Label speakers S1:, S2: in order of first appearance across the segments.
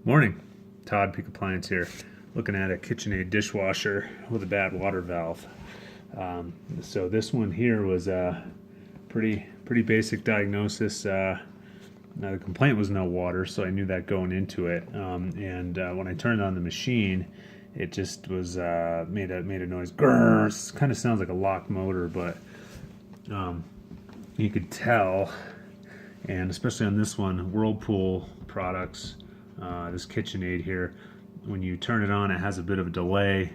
S1: Morning, Todd Peak Appliance here, looking at a KitchenAid dishwasher with a bad water valve. So this one here was a pretty basic diagnosis. Now the complaint was no water, so I knew that going into it. When I turned on the machine, it just was made a noise. Grrr. Kind of sounds like a lock motor, but you could tell. And especially on this one, Whirlpool products. This KitchenAid here, when you turn it on, it has a bit of a delay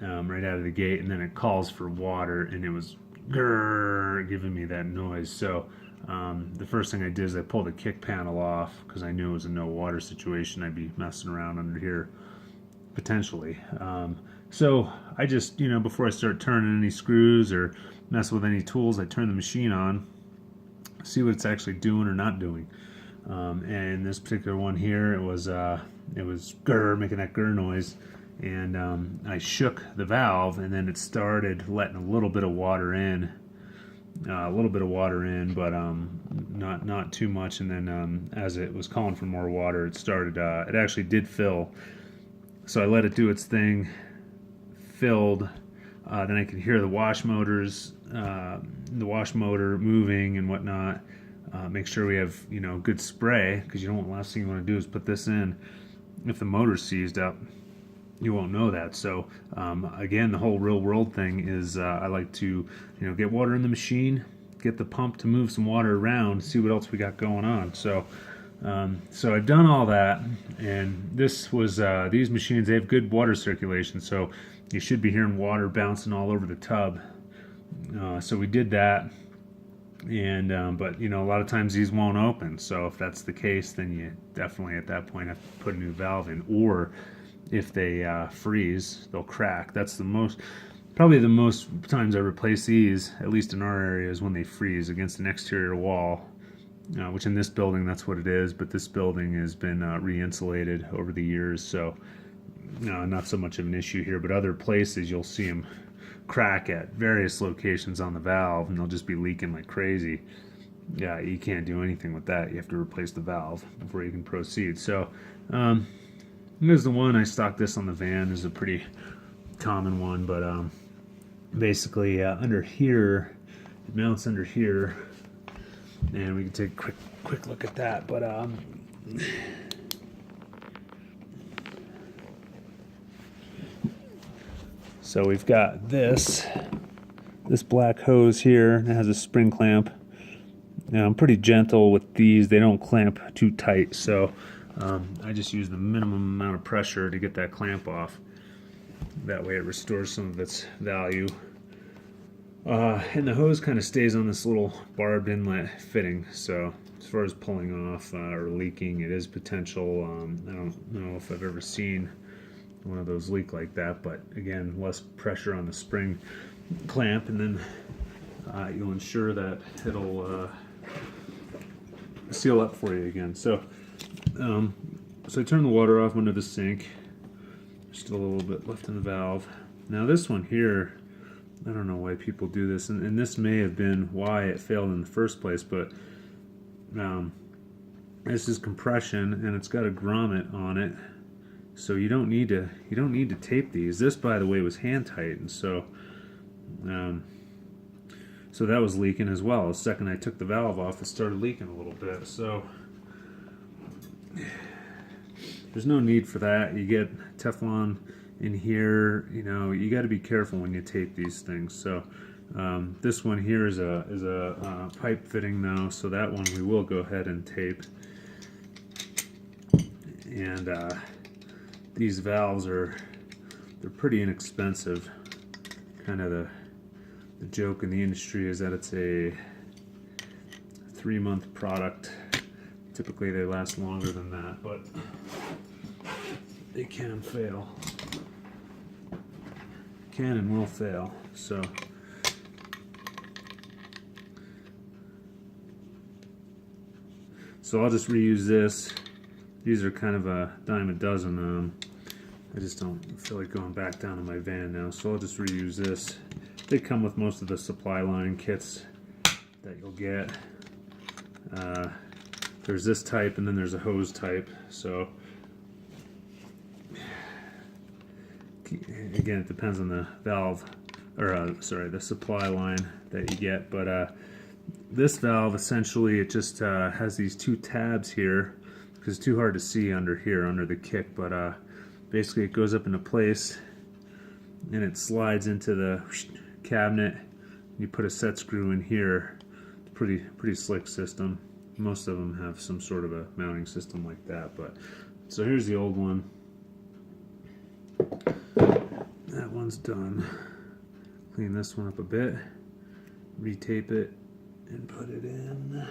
S1: right out of the gate, and then it calls for water, and it was grrr, giving me that noise. So the first thing I did is I pulled the kick panel off because I knew it was a no water situation. I'd be messing around under here potentially. So I just, before I start turning any screws or mess with any tools, I turn the machine on, see what it's actually doing or not doing. And this particular one here, it was grr, making that grr noise, and I shook the valve, and then it started letting a little bit of water in, but not too much. And then as it was calling for more water, it started. It actually did fill, so I let it do its thing, filled. Then I could hear the wash motor moving and whatnot. Make sure we have good spray, because you don't want, the last thing you want to do is put this in. If the motor's seized up, you won't know that. So again, the whole real world thing is I like to get water in the machine, get the pump to move some water around, see what else we got going on. So I've done all that, and this was these machines, they have good water circulation, so you should be hearing water bouncing all over the tub. So we did that. And but a lot of times these won't open, so if that's the case, then you definitely at that point have to put a new valve in, or if they freeze, they'll crack. That's probably the most times I replace these, at least in our area, is when they freeze against an exterior wall, which in this building that's what it is, but this building has been re-insulated over the years, so not so much of an issue here. But other places you'll see them crack at various locations on the valve, and they'll just be leaking like crazy. Yeah, you can't do anything with that. You have to replace the valve before you can proceed. So here's the one. I stocked this on the van. This is a pretty common one, but basically under here, it mounts under here, and we can take a quick look at that. But so we've got this black hose here. It has a spring clamp. Now I'm pretty gentle with these. They don't clamp too tight, so I just use the minimum amount of pressure to get that clamp off. That way it restores some of its value. And the hose kind of stays on this little barbed inlet fitting, so as far as pulling off or leaking, it is potential. I don't know if I've ever seen one of those leak like that, but again, less pressure on the spring clamp, and then you'll ensure that it'll seal up for you again. So I turn the water off under the sink. Still a little bit left in the valve. Now this one here, I don't know why people do this, and this may have been why it failed in the first place, but this is compression, and it's got a grommet on it. So you don't need to tape these. This, by the way, was hand tightened, so that was leaking as well. The second I took the valve off, it started leaking a little bit. So there's no need for that. You get Teflon in here. You got to be careful when you tape these things. So this one here is a pipe fitting though, so that one we will go ahead and tape. And these valves they're pretty inexpensive. Kind of the joke in the industry is that it's a 3-month product. Typically they last longer than that, but they can fail. Can and will fail. So I'll just reuse this. These are kind of a dime a dozen. I just don't feel like going back down to my van now, so I'll just reuse this. They come with most of the supply line kits that you'll get. There's this type, and then there's a hose type. So again, it depends on the valve, or sorry, the supply line that you get. But this valve, essentially, it just has these two tabs here, because it's too hard to see under here, under the kick. But basically, it goes up into place, and it slides into the cabinet. You put a set screw in here. It's pretty slick system. Most of them have some sort of a mounting system like that. But so here's the old one. That one's done. Clean this one up a bit, retape it, and put it in.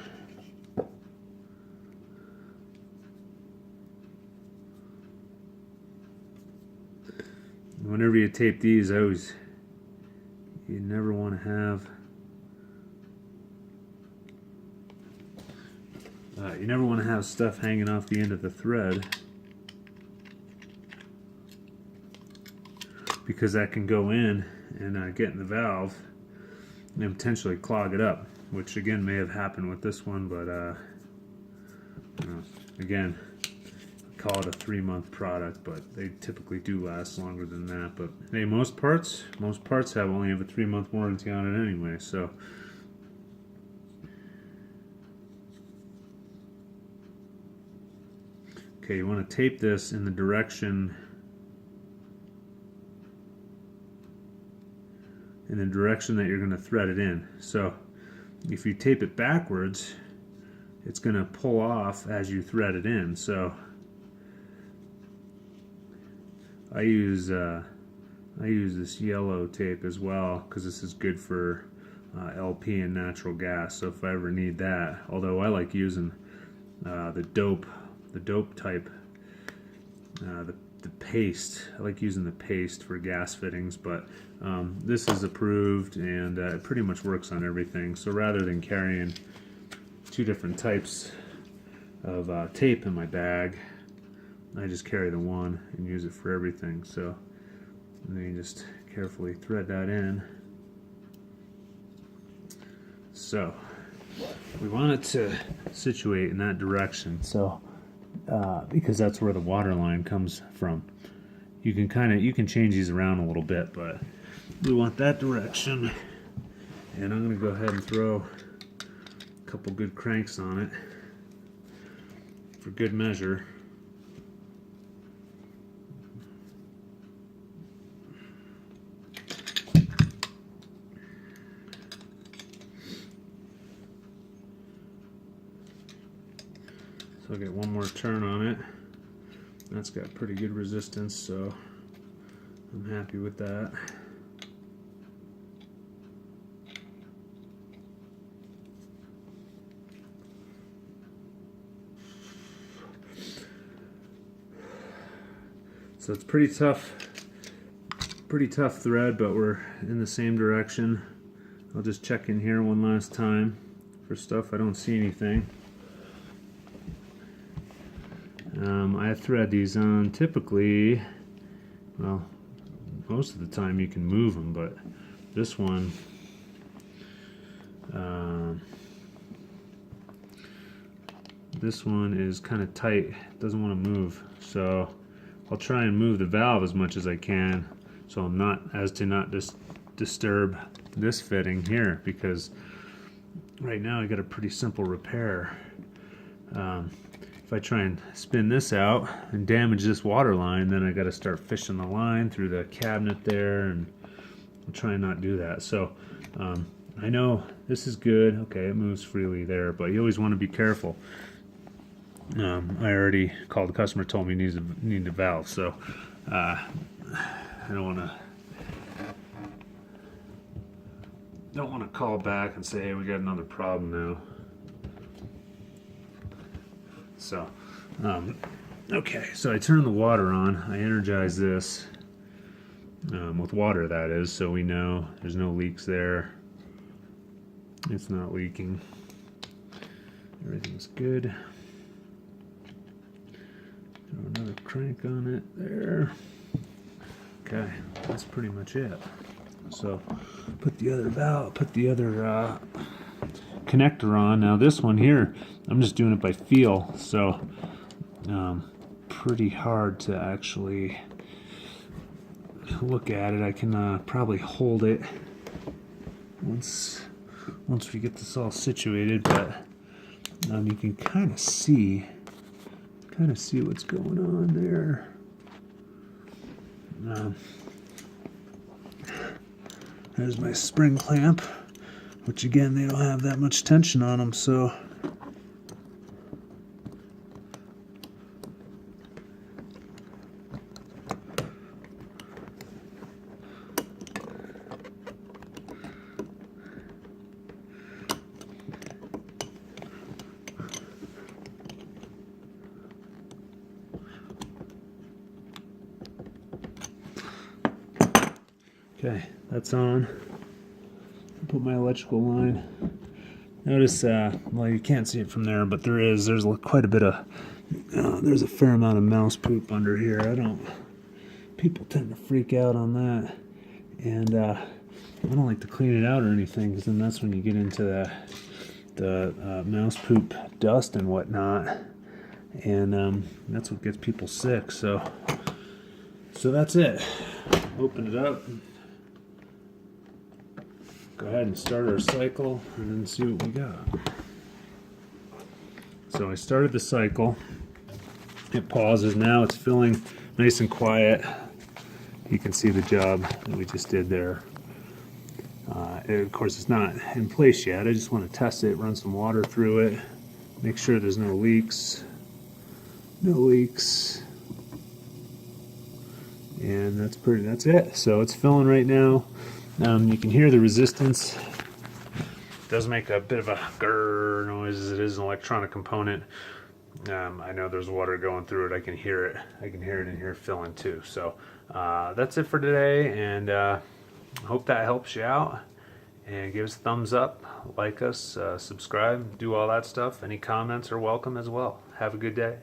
S1: Whenever you tape these, you never want to have stuff hanging off the end of the thread, because that can go in and get in the valve and potentially clog it up, which again may have happened with this one. But again, call it a 3-month product, but they typically do last longer than that. But hey, most parts only have a 3-month warranty on it anyway. So okay, you want to tape this in the direction that you're going to thread it in. So if you tape it backwards, it's going to pull off as you thread it in. So I use this yellow tape as well, because this is good for LP and natural gas. So if I ever need that, although I like using the dope type, the paste. I like using the paste for gas fittings, but this is approved, and it pretty much works on everything. So rather than carrying 2 different types of tape in my bag, I just carry the one and use it for everything. So and then you just carefully thread that in. So we want it to situate in that direction. So because that's where the water line comes from. You can change these around a little bit, but we want that direction. And I'm going to go ahead and throw a couple good cranks on it for good measure. So I'll get one more turn on it. That's got pretty good resistance, so I'm happy with that. So it's pretty tough thread, but we're in the same direction. I'll just check in here one last time for stuff I don't see anything. I thread these on typically, well, most of the time you can move them, but this one, is kind of tight, doesn't want to move. So I'll try and move the valve as much as I can, so not disturb this fitting here, because right now I got a pretty simple repair. If I try and spin this out and damage this water line, then I got to start fishing the line through the cabinet there, and I'll try and not do that. So I know this is good. Okay, it moves freely there, but you always want to be careful. I already called the customer, told me he needs a valve, so I don't want to call back and say, hey, we got another problem now. So, okay, so I turn the water on. I energize this with water, that is, so we know there's no leaks there. It's not leaking. Everything's good. Throw another crank on it there. Okay, that's pretty much it. So, put the other connector on. Now this one here, I'm just doing it by feel, so pretty hard to actually look at it. I can probably hold it once we get this all situated, but you can kind of see what's going on there. There's my spring clamp, which again, they don't have that much tension on them, so okay, that's on. Put my electrical line. Notice, well, you can't see it from there, but there's quite a bit of, there's a fair amount of mouse poop under here. People tend to freak out on that, and I don't like to clean it out or anything, because then that's when you get into the mouse poop dust and whatnot, and that's what gets people sick. So that's it. Open it up. Go ahead and start our cycle and then see what we got. So I started the cycle. It pauses now. It's filling nice and quiet. You can see the job that we just did there. Of course, it's not in place yet. I just want to test it, run some water through it, make sure there's no leaks. No leaks. And that's it. So it's filling right now. You can hear the resistance. It does make a bit of a grrr noise as it is an electronic component. I know there's water going through it. I can hear it. I can hear it in here filling too. So that's it for today, and I hope that helps you out. And give us a thumbs up, like us, subscribe, do all that stuff. Any comments are welcome as well. Have a good day.